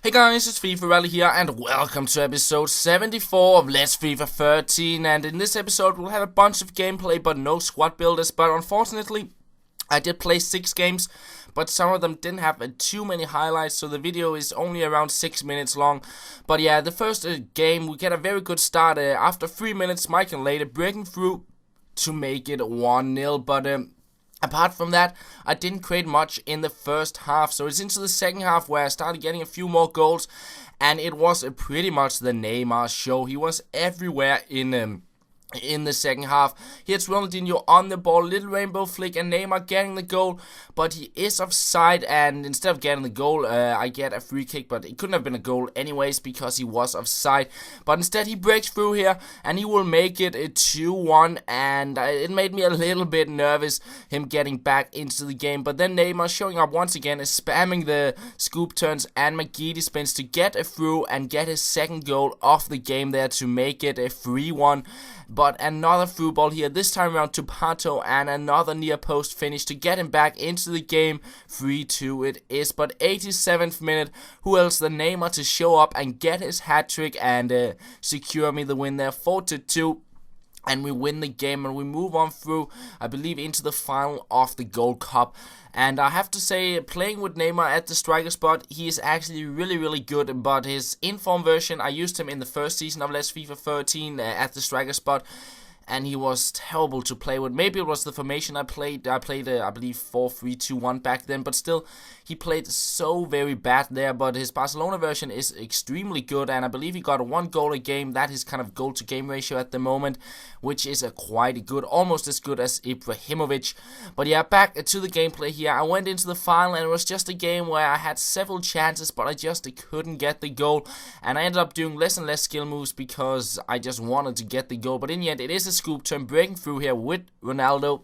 Hey guys, it's FifaRalle here, and welcome to episode 74 of Let's FIFA 13. And in this episode, we'll have a bunch of gameplay, but no squad builders. But unfortunately, I did play 6 games, but some of them didn't have too many highlights, so the video is only around 6 minutes long. But yeah, the first game, we get a very good start. After 3 minutes, Mike and Lady breaking through to make it 1-0, but apart from that, I didn't create much in the first half, so it's into the second half where I started getting a few more goals, and it was pretty much the Neymar show. He was everywhere in the second half. Here's Ronaldinho on the ball, little rainbow flick, and Neymar getting the goal, but he is offside, and instead of getting the goal, I get a free kick, but it couldn't have been a goal anyways because he was offside. But instead he breaks through here, and he will make it a 2-1, and it made me a little bit nervous, him getting back into the game. But then Neymar showing up once again, is spamming the scoop turns and McGeady spins to get a through and get his second goal of the game there to make it a 3-1. But another through ball here, this time around to Pato, and another near post finish to get him back into the game. 3-2 it is, but 87th minute, who else than Neymar to show up and get his hat trick and secure me the win there, 4-2. And we win the game, and we move on through, I believe, into the final of the Gold Cup. And I have to say, playing with Neymar at the striker spot, he is actually really good. But his inform version, I used him in the first season of Let's FIFA 13 at the striker spot, and he was terrible to play with. Maybe it was the formation I played. I believe 4-3-2-1 back then, but still, he played so very bad there. But his Barcelona version is extremely good, and I believe he got 1 goal a game. That is kind of goal to game ratio at the moment, which is quite good, almost as good as Ibrahimovic. But yeah, back to the gameplay here. I went into the final, and it was just a game where I had several chances, but I just couldn't get the goal, and I ended up doing less and less skill moves because I just wanted to get the goal. But in the end, it is a scoop turn breaking through here with Ronaldo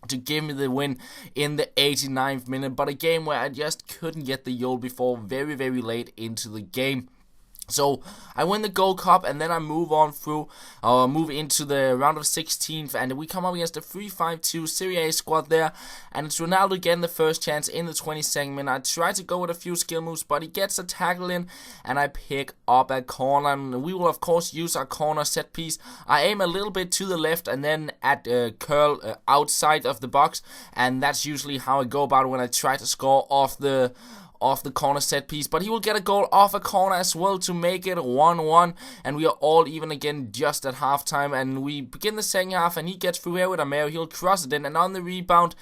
to give me the win in the 89th minute. But a game where I just couldn't get the goal before very late into the game. So I win the Gold Cup, and then I move into the round of 16th, and we come up against a 3-5-2 Serie A squad there, and it's Ronaldo getting the first chance in the 22nd minute. I try to go with a few skill moves, but he gets a tackle in, and I pick up a corner, and we will of course use our corner set piece. I aim a little bit to the left, and then at curl outside of the box, and that's usually how I go about it when I try to score off the corner set piece. But he will get a goal off a corner as well to make it 1-1, and we are all even again just at halftime, and we begin the second half, and he gets through here with Amaro. He'll cross it in, and on the rebound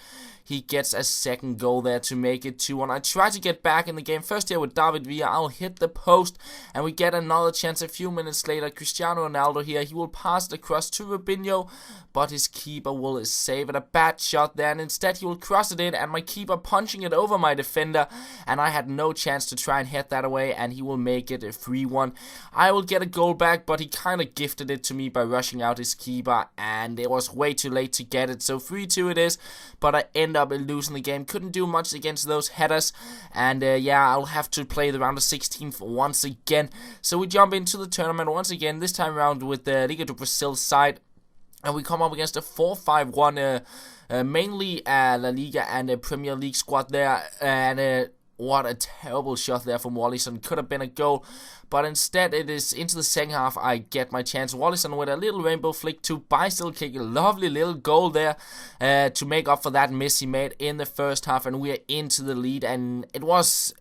he gets a second goal there to make it 2-1. I try to get back in the game. First here with David Villa. I'll hit the post, and we get another chance a few minutes later. Cristiano Ronaldo here. He will pass it across to Robinho, but his keeper will save it. A bad shot there, and instead he will cross it in, and my keeper punching it over my defender, and I had no chance to try and head that away, and he will make it a 3-1. I will get a goal back, but he kind of gifted it to me by rushing out his keeper, and it was way too late to get it. So 3-2 it is, but I end up losing the game. Couldn't do much against those headers, and yeah, I'll have to play the round of 16th once again. So we jump into the tournament once again, this time around with the Liga do Brasil side, and we come up against a 4-5-1 mainly La Liga and a Premier League squad there, and what a terrible shot there from Wallison. Could have been a goal, but instead it is into the second half I get my chance. Wallison with a little rainbow flick to bicycle kick, a lovely little goal there to make up for that miss he made in the first half, and we are into the lead. And it was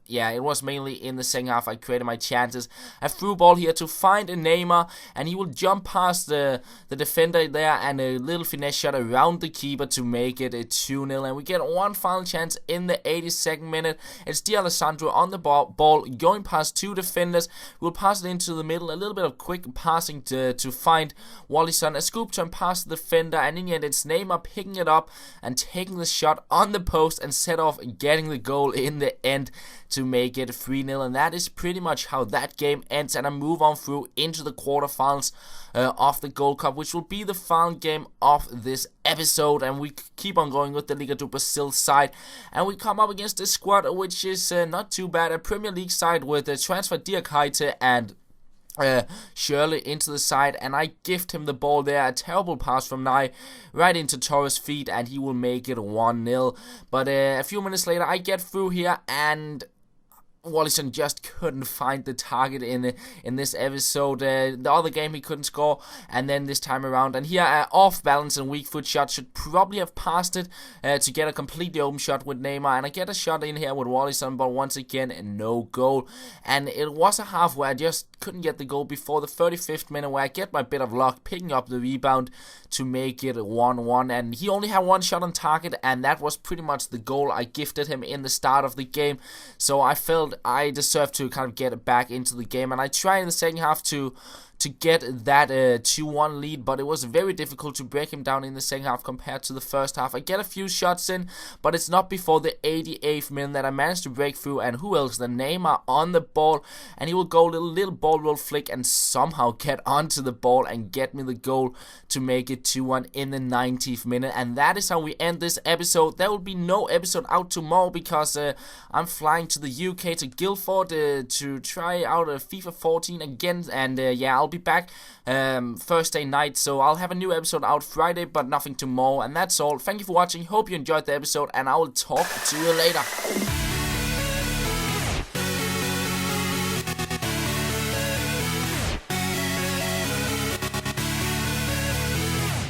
mainly in the second half I created my chances. A through ball here to find a Neymar, and he will jump past the defender there, and a little finesse shot around the keeper to make it a 2-0. And we get one final chance in the 82nd minute. It's Di Alessandro on the ball going past 2 defenders. We'll pass it into the middle, a little bit of quick passing to find Wallison. A scoop turn past the defender, and in the end it's Neymar picking it up and taking the shot on the post and set off getting the goal in the end to make it 3-0. And that is pretty much how that game ends, and I move on through into the quarterfinals of the Gold Cup, which will be the final game of this episode. And we keep on going with the Liga do Brasil side, and we come up against a squad which is not too bad, a Premier League side with a transfer Dirk Heite and Shirley into the side, and I gift him the ball there. A terrible pass from Nye right into Torres' feet, and he will make it 1-0. But a few minutes later I get through here, and Wallison just couldn't find the target in this episode. The other game he couldn't score, and then this time around. And here, off balance and weak foot shot should probably have passed it to get a completely open shot with Neymar. And I get a shot in here with Wallison, but once again, no goal. And it was a half where I just couldn't get the goal before the 35th minute, where I get my bit of luck picking up the rebound to make it 1-1. And he only had one shot on target, and that was pretty much the goal I gifted him in the start of the game. So I felt I deserved to kind of get it back into the game, and I tried in the second half to get that 2-1 lead, but it was very difficult to break him down in the second half compared to the first half. I get a few shots in, but it's not before the 88th minute that I managed to break through, and who else than Neymar on the ball, and he will go little ball roll flick and somehow get onto the ball and get me the goal to make it 2-1 in the 90th minute. And that is how we end this episode. There will be no episode out tomorrow because I'm flying to the UK, to Guildford, to try out FIFA 14 again, and yeah, I'll be back Thursday night, so I'll have a new episode out Friday, but nothing tomorrow. And that's all. Thank you for watching. Hope you enjoyed the episode, and I will talk to you later.